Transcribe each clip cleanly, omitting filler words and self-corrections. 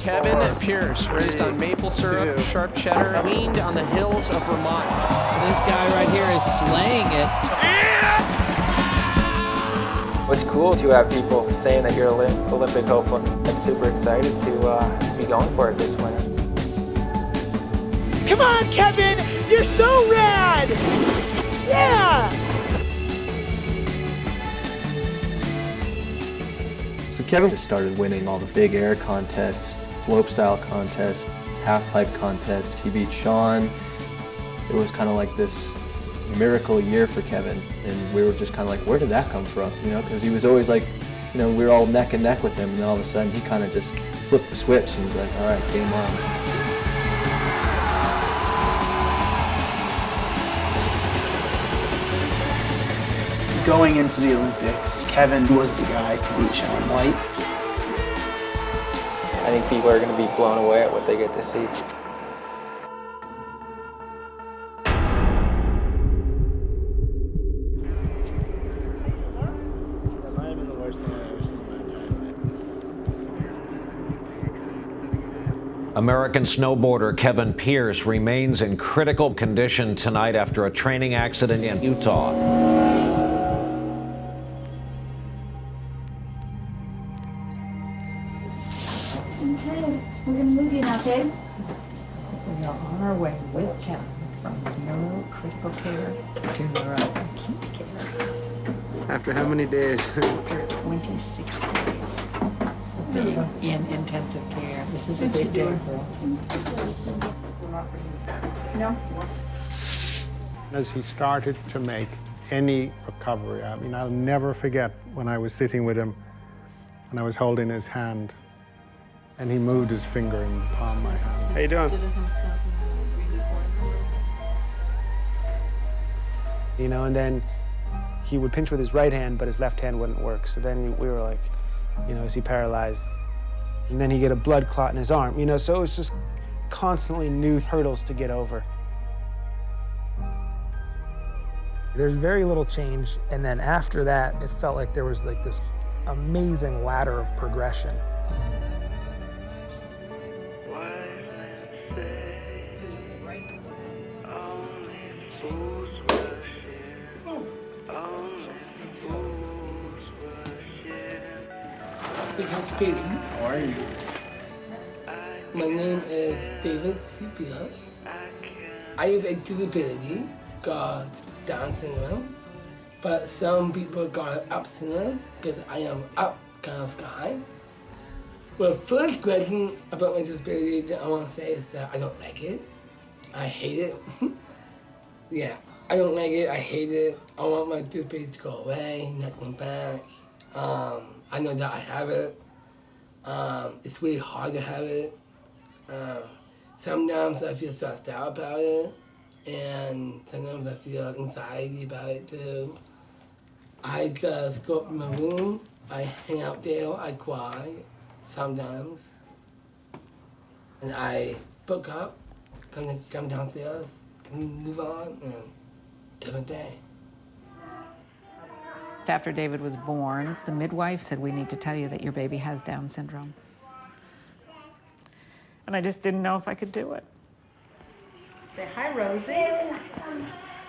Kevin Pierce, raised on maple syrup, sharp cheddar, weaned on the hills of Vermont. This guy right here is slaying it. It's cool to have people saying that you're Olympic hopeful. I'm super excited to be going for it this winter. Come on, Kevin! You're so rad! Yeah! So Kevin just started winning all the big air contests, slopestyle contests, half-pipe contests. He beat Sean. It was kind of like this miracle year for Kevin, and we were just kind of like, where did that come from? You know, because he was always like, you know, we were all neck and neck with him, and then all of a sudden he kind of just flipped the switch and was like, all right, game on. Going into the Olympics, Kevin was the guy to beat Shaun White. I think people are going to be blown away at what they get to see. American snowboarder Kevin Pierce remains in critical condition tonight after a training accident in Utah. Okay, we're gonna move you now, okay? We are on our way with Kevin from neurocritical care to neuroacute care. After how many days? After 26 days of being in intensive care. This is a big day for us. No? As he started to make any recovery, I mean, I'll never forget when I was sitting with him and I was holding his hand and he moved his finger in the palm of my hand. How you doing? You know, and then he would pinch with his right hand, but his left hand wouldn't work. So then we were like, you know, is he paralyzed? And then he'd get a blood clot in his arm, you know, so it was just constantly new hurdles to get over. There's very little change, and then after that, it felt like there was like this amazing ladder of progression. How are you? My name is David Sepia. I have a disability called Down syndrome, but some people call it up syndrome because I am up kind of guy. Well, first question about my disability that I want to say is that I don't like it. I hate it. Yeah, I don't like it. I hate it. I want my disability to go away, not come back. I know that I have it. It's really hard to have it. Sometimes I feel stressed out about it, and sometimes I feel anxiety about it too. I just go up in my room, I hang out there, I cry sometimes, and I book up, come downstairs, and move on, and different day. After David was born, the midwife said, we need to tell you that your baby has Down syndrome. And I just didn't know if I could do it. Say hi, Rosie.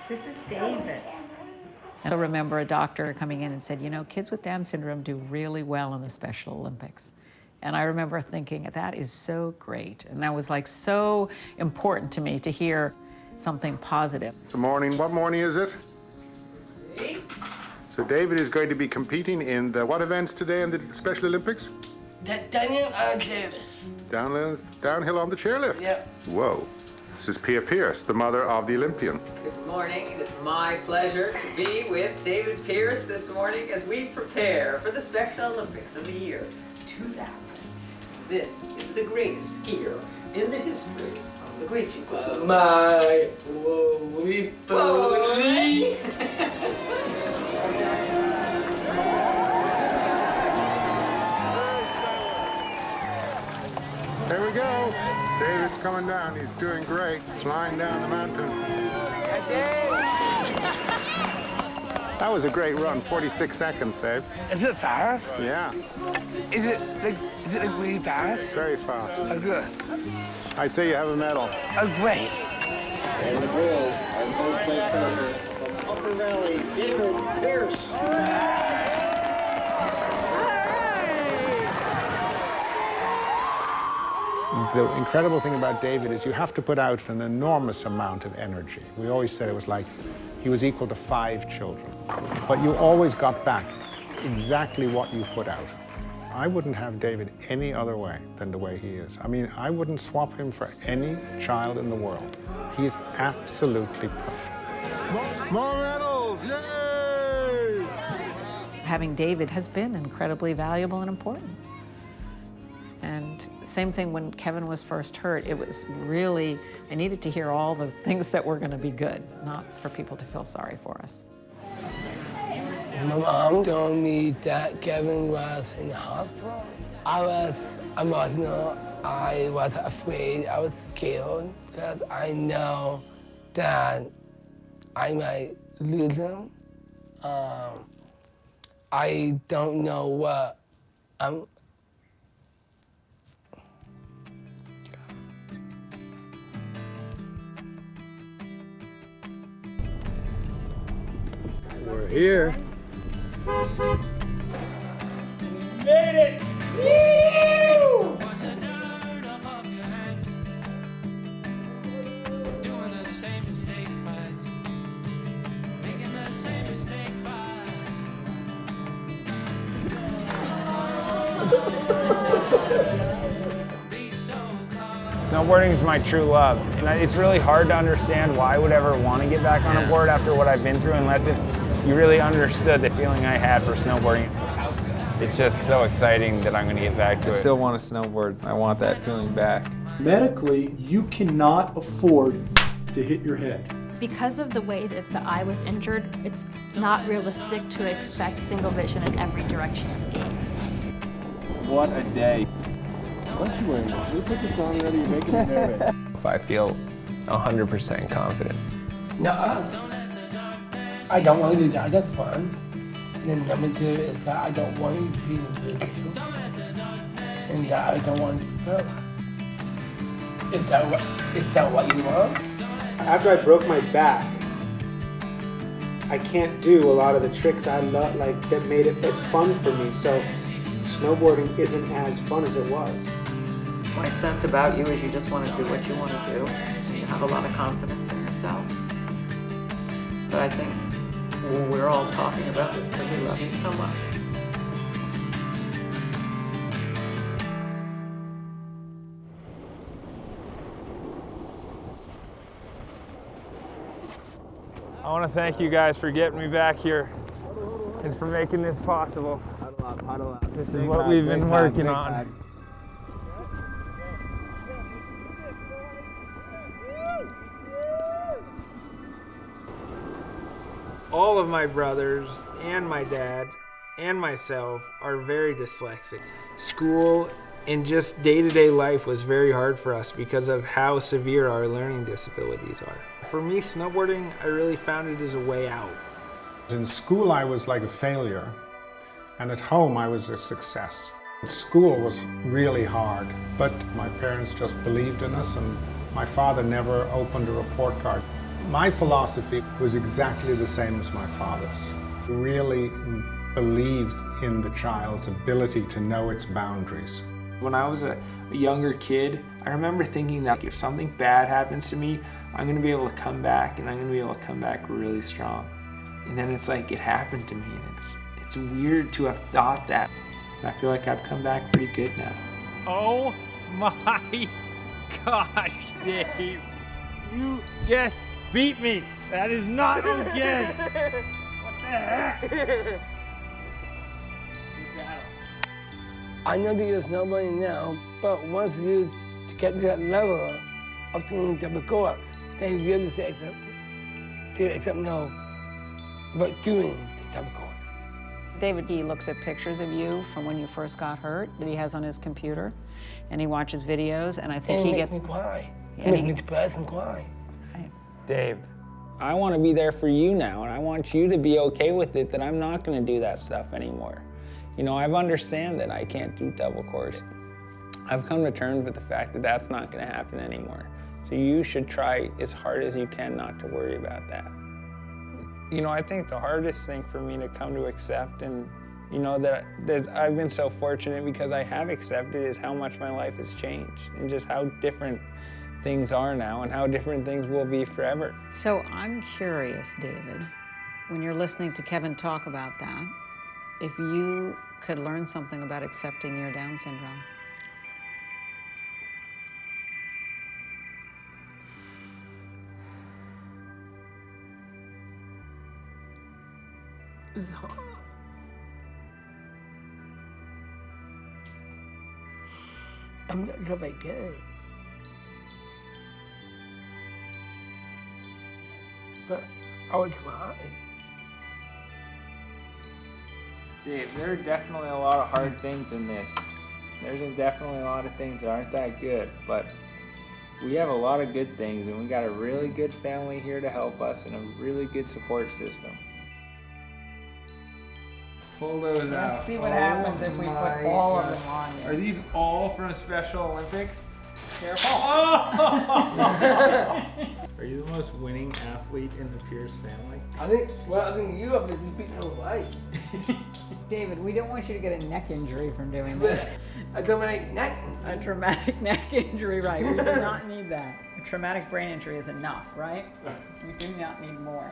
This is David. And I remember a doctor coming in and said, you know, kids with Down syndrome do really well in the Special Olympics. And I remember thinking, that is so great. And that was like so important to me to hear something positive. Good morning. What morning is it? So David is going to be competing in the what events today in the Special Olympics? Downhill on the chairlift. Downhill on the chairlift? Yep. Whoa. This is Pia Pierce, the mother of the Olympian. Good morning. It is my pleasure to be with David Pierce this morning as we prepare for the Special Olympics of the year 2000. This is the greatest skier in the history of the Great Chico. My holy boy. Here we go. David's coming down. He's doing great. Flying down the mountain. That was a great run, 46 seconds, Dave. Is it fast? Yeah. Is it like really fast? Very fast. Oh, good. I say you have a medal. Oh, great. And the goal, our first place finisher from Upper Valley, David Pierce. The incredible thing about David is you have to put out an enormous amount of energy. We always said it was like he was equal to 5 children. But you always got back exactly what you put out. I wouldn't have David any other way than the way he is. I mean, I wouldn't swap him for any child in the world. He's absolutely perfect. More medals, yay! Having David has been incredibly valuable and important. And same thing when Kevin was first hurt, it was really, I needed to hear all the things that were gonna be good, not for people to feel sorry for us. My mom told me that Kevin was in the hospital. I was emotional, I was afraid, I was scared, because I know that I might lose him. I don't know what We're here. Made it! Woo! Snowboarding is my true love, and it's really hard to understand why I would ever want to get back on a board after what I've been through, unless if you really understood the feeling I had for snowboarding. It's just so exciting that I'm going to get back to it. I still want to snowboard. I want that feeling back. Medically, you cannot afford to hit your head. Because of the way that the eye was injured, it's not realistic to expect single vision in every direction of gaze. What a day. Why aren't you wearing this? Can you put this on already? You're making me nervous. If I feel 100% confident. No, I don't want to do that, that's fun. And then number 2 is that I don't want to be in the video. And that I don't want to be paralyzed. Is that what you want? After I broke my back, I can't do a lot of the tricks I love, like that made it as fun for me. So snowboarding isn't as fun as it was. My sense about you is you just want to do what you want to do. You have a lot of confidence in yourself. But I think we're all talking about this because we love you so much. I want to thank you guys for getting me back here and for making this possible. This is what we've been working on. All of my brothers and my dad and myself are very dyslexic. School and just day-to-day life was very hard for us because of how severe our learning disabilities are. For me, snowboarding, I really found it as a way out. In school, I was like a failure, and at home, I was a success. School was really hard, but my parents just believed in us, and my father never opened a report card. My philosophy was exactly the same as my father's. He really believed in the child's ability to know its boundaries. When I was a younger kid, I remember thinking that if something bad happens to me, I'm gonna be able to come back, and I'm gonna be able to come back really strong. And then it's like it happened to me, and it's weird to have thought that. And I feel like I've come back pretty good now. Oh my gosh, Dave. You just beat me. That is not okay. What the heck? I know that you're snowboarding now, but once you get to that level of doing double course, then you really say accept no, but doing the double course. David, he looks at pictures of you from when you first got hurt that he has on his computer, and he watches videos, and I think and he makes gets me cry. Yeah, It makes me depressed and cry. Right. Dave, I want to be there for you now, and I want you to be okay with it that I'm not going to do that stuff anymore. You know, I've understand that I can't do double course. I've come to terms with the fact that that's not going to happen anymore. So you should try as hard as you can not to worry about that. You know, I think the hardest thing for me to come to accept, and you know, that I've been so fortunate because I have accepted, is how much my life has changed and just how different things are now and how different things will be forever. So I'm curious, David, when you're listening to Kevin talk about that, if you could learn something about accepting your Down syndrome. It's hard. I'm not sure if I can. But I would try. Dave, there are definitely a lot of hard things in this. There's definitely a lot of things that aren't that good, but we have a lot of good things, and we got a really good family here to help us and a really good support system. Pull those out. Let's see what happens if we put all of them on you. Are these all from Special Olympics? Careful. Are you the most winning athlete in the Pierce family? I think you have to beat Hawaii. David, we don't want you to get a neck injury from doing this. A traumatic neck? A traumatic neck injury, right. We do not need that. A traumatic brain injury is enough, right? We do not need more.